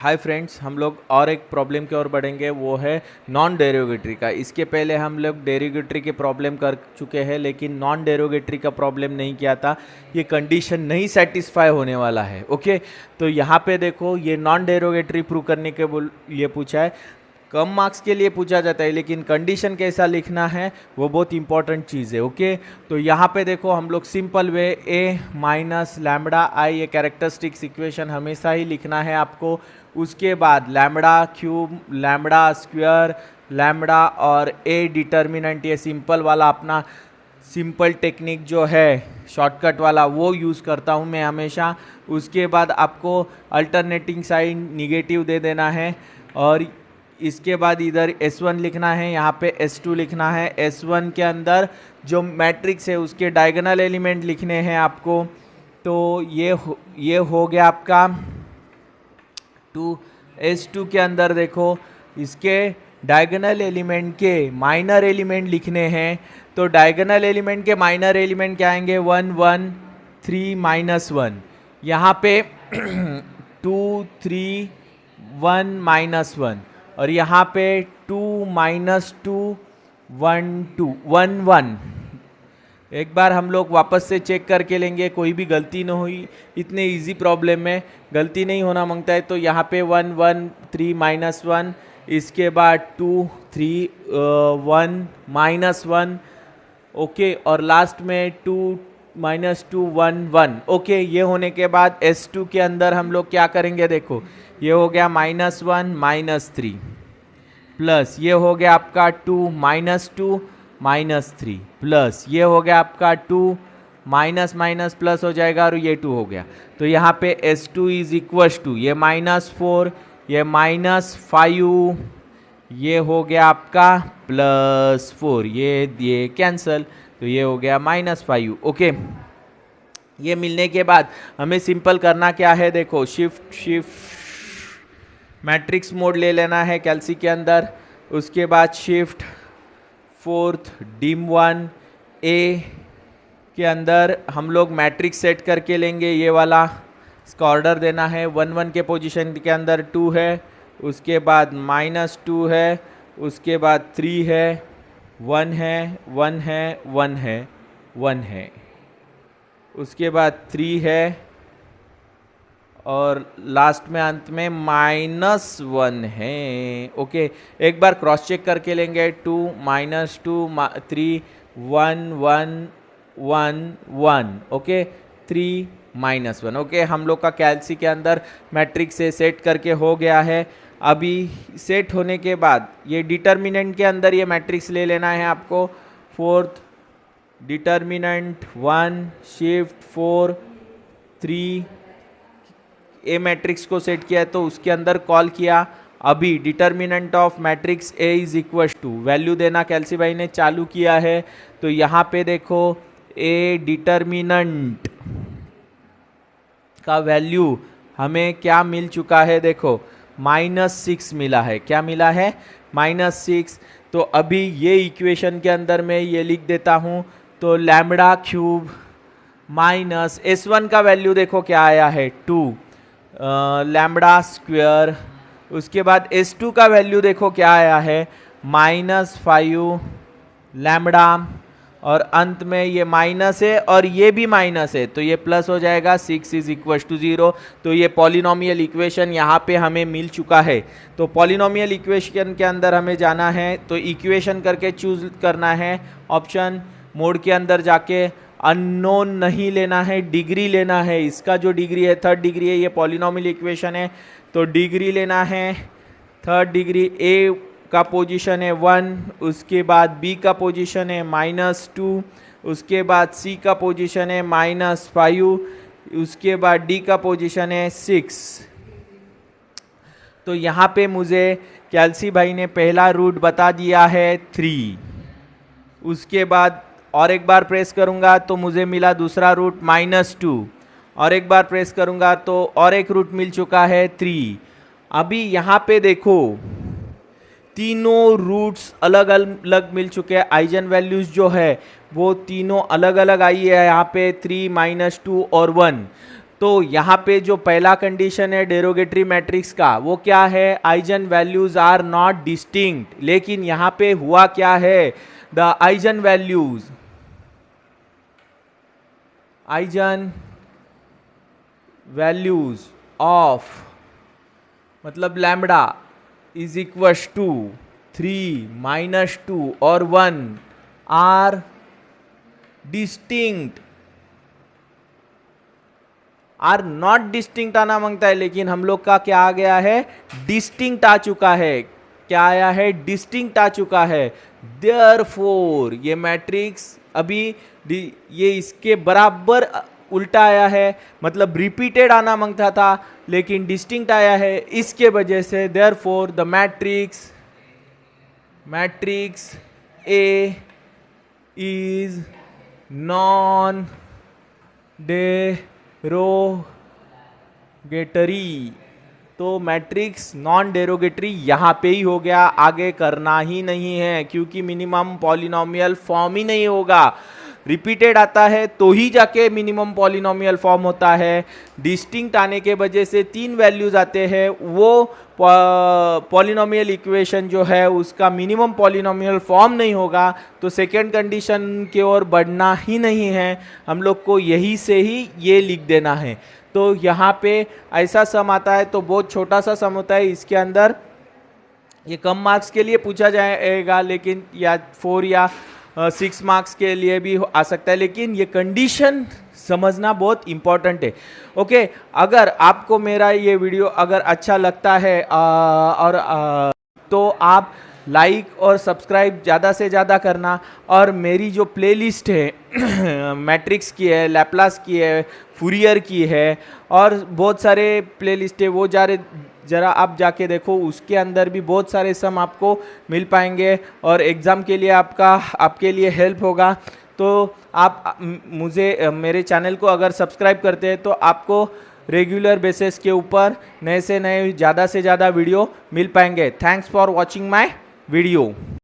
Hi friends, हम लोग और एक प्रॉब्लम की ओर बढ़ेंगे। वो है नॉन डेरोगेटरी का। इसके पहले हम लोग डेरोगेटरी के प्रॉब्लम कर चुके हैं, लेकिन नॉन डेरोगेटरी का प्रॉब्लम नहीं किया था। ये कंडीशन नहीं सेटिस्फाई होने वाला है। ओके, तो यहाँ पे देखो, ये नॉन डेरोगेटरी प्रूव करने के लिए पूछा है। कम मार्क्स के लिए पूछा जाता है, लेकिन कंडीशन कैसा लिखना है वो बहुत इंपॉर्टेंट चीज़ है। ओके, तो यहाँ पे देखो, हम लोग सिंपल वे ए माइनस लैम्बडा आई, ये कैरेक्टरिस्टिक्स इक्वेशन हमेशा ही लिखना है आपको। उसके बाद lambda cube, lambda square, lambda और ए डिटर्मिनेंट, ये सिंपल वाला अपना सिंपल टेक्निक जो है शॉर्टकट वाला, वो यूज़ करता हूँ मैं हमेशा। उसके बाद आपको अल्टरनेटिंग साइन निगेटिव दे देना है, और इसके बाद इधर S1 लिखना है, यहाँ पे S2 लिखना है। S1 के अंदर जो मैट्रिक्स है उसके डायगोनल एलिमेंट लिखने हैं आपको। तो ये हो गया आपका 2। S2 के अंदर देखो, इसके डायगोनल एलिमेंट के माइनर एलिमेंट लिखने हैं। तो डायगोनल एलिमेंट के माइनर एलिमेंट क्या आएंगे? 1 1 3 -1। यहाँ पे 2 3 1 -1, और यहाँ पे 2 -2 1 2 1 1। एक बार हम लोग वापस से चेक करके लेंगे, कोई भी गलती न हुई। इतने इजी प्रॉब्लम में गलती नहीं होना मांगता है। तो यहाँ पे 1 1 3 -1, इसके बाद 2 3 1 -1। ओके, और लास्ट में 2 -2 1 1। ओके, ये होने के बाद S2 के अंदर हम लोग क्या करेंगे? देखो, ये हो गया -1 -3, प्लस ये हो गया आपका 2 -2 -3, प्लस ये हो गया आपका 2 माइनस माइनस प्लस हो जाएगा, और ये 2 हो गया। तो यहाँ पे S2 इज इक्वल्स टू ये -4, ये -5, ये हो गया आपका +4, ये कैंसल, तो ये हो गया -5। ओके, ये मिलने के बाद हमें सिंपल करना क्या है? देखो, शिफ्ट शिफ्ट मैट्रिक्स मोड ले लेना है कैल्सी के अंदर। उसके बाद शिफ्ट 4th dim1 ए के अंदर हम लोग मैट्रिक्स सेट करके लेंगे, ये वाला। इसका ऑर्डर देना है, 1 1 के पोजीशन के अंदर 2 है, उसके बाद -2 है, उसके बाद 3 है, 1 है 1 है 1 है 1 है, उसके बाद 3 है, और लास्ट में अंत में -1 है। ओके, एक बार क्रॉस चेक करके लेंगे। 2 -2 3 1 1 1 1। ओके, 3 -1। ओके, हम लोग का कैल्सी के अंदर मैट्रिक्स से सेट करके हो गया है। अभी सेट होने के बाद ये डिटर्मिनेंट के अंदर ये मैट्रिक्स ले लेना है आपको। 4th determinant 1 shift 4 3 A matrix को सेट किया है, तो उसके अंदर कॉल किया। अभी determinant of matrix A is equal to value देना कैल्सी भाई ने चालू किया है। तो यहाँ पे देखो, ए डिटर्मिनेंट का वैल्यू हमें क्या मिल चुका है? देखो, -6 मिला है। क्या मिला है? -6। तो अभी ये इक्वेशन के अंदर मैं ये लिख देता हूँ। तो लैम्बडा क्यूब माइनस S1 का वैल्यू देखो क्या आया है? 2 लैम्बडा स्क्वायर। उसके बाद S2 का वैल्यू देखो क्या आया है? -5 लैम्बडा, और अंत में ये माइनस है और ये भी माइनस है, तो ये प्लस हो जाएगा। 6 इज इक्वल टू 0। तो ये पॉलिनोमियल इक्वेशन यहाँ पे हमें मिल चुका है। तो पॉलिनोमियल इक्वेशन के अंदर हमें जाना है, तो इक्वेशन करके चूज करना है ऑप्शन मोड के अंदर जाके। अननोन नहीं लेना है, डिग्री लेना है। इसका जो डिग्री है 3rd डिग्री है, ये पॉलिनोमियल इक्वेशन है, तो डिग्री लेना है 3rd डिग्री। ए का पोजीशन है 1, उसके बाद बी का पोजीशन है -2, उसके बाद सी का पोजीशन है -5, उसके बाद डी का पोजीशन है 6। तो यहाँ पे मुझे कैल्सी भाई ने पहला रूट बता दिया है 3। उसके बाद और एक बार प्रेस करूँगा तो मुझे मिला दूसरा रूट -2, और एक बार प्रेस करूँगा तो और एक रूट मिल चुका है 3। अभी यहाँ पे देखो, तीनों रूट्स अलग अलग मिल चुके हैं। आइजन वैल्यूज जो है वो तीनों अलग अलग आई है यहाँ पे, 3 -2 और 1। तो यहाँ पे जो पहला कंडीशन है डेरोगेटरी मैट्रिक्स का वो क्या है, eigen values are not distinct. लेकिन यहाँ पे हुआ क्या है, द आइजन वैल्यूज ऑफ मतलब लैम्बडा इज इक्वल्स टू 3 -2 और 1 are distinct, are not distinct आना मांगता है, लेकिन हम लोग का क्या आ गया है, डिस्टिंक्ट आ चुका है। क्या आया है, डिस्टिंक्ट आ चुका है। देयरफॉर ये मैट्रिक्स अभी ये इसके बराबर उल्टा आया है, मतलब रिपीटेड आना मांगता था लेकिन डिस्टिंक्ट आया है। इसके वजह से therefore the matrix A is non derogatory. तो मैट्रिक्स नॉन डेरोगेटरी यहाँ पे ही हो गया, आगे करना ही नहीं है क्योंकि मिनिमम पॉलिनोमियल फॉर्म ही नहीं होगा। रिपीटेड आता है तो ही जाके मिनिमम पॉलिनोमियल फॉर्म होता है। डिस्टिंक्ट आने के वजह से 3 वैल्यूज आते हैं, वो पॉलिनोमियल इक्वेशन जो है उसका मिनिमम पॉलिनोमियल फॉर्म नहीं होगा। तो सेकेंड कंडीशन की ओर बढ़ना ही नहीं है, हम लोग को यही से ही ये लिख देना है। तो यहाँ पे ऐसा सम आता है तो बहुत छोटा सा सम होता है, इसके अंदर ये कम मार्क्स के लिए पूछा जाएगा, लेकिन या 4 या 6 मार्क्स के लिए भी आ सकता है, लेकिन ये कंडीशन समझना बहुत इंपॉर्टेंट है। ओके, अगर आपको मेरा ये वीडियो अगर अच्छा लगता है तो आप लाइक और सब्सक्राइब ज़्यादा से ज़्यादा करना, और मेरी जो प्लेलिस्ट है मैट्रिक्स की है, लैप्लास की है, फूरियर की है और बहुत सारे प्लेलिस्ट है, वो ज़रा आप जाके देखो, उसके अंदर भी बहुत सारे सम आपको मिल पाएंगे और एग्ज़ाम के लिए आपके लिए हेल्प होगा। तो आप मेरे चैनल को अगर सब्सक्राइब करते हैं तो आपको रेगुलर बेसिस के ऊपर नए से नए ज़्यादा से ज़्यादा वीडियो मिल पाएंगे। Thanks for watching my video.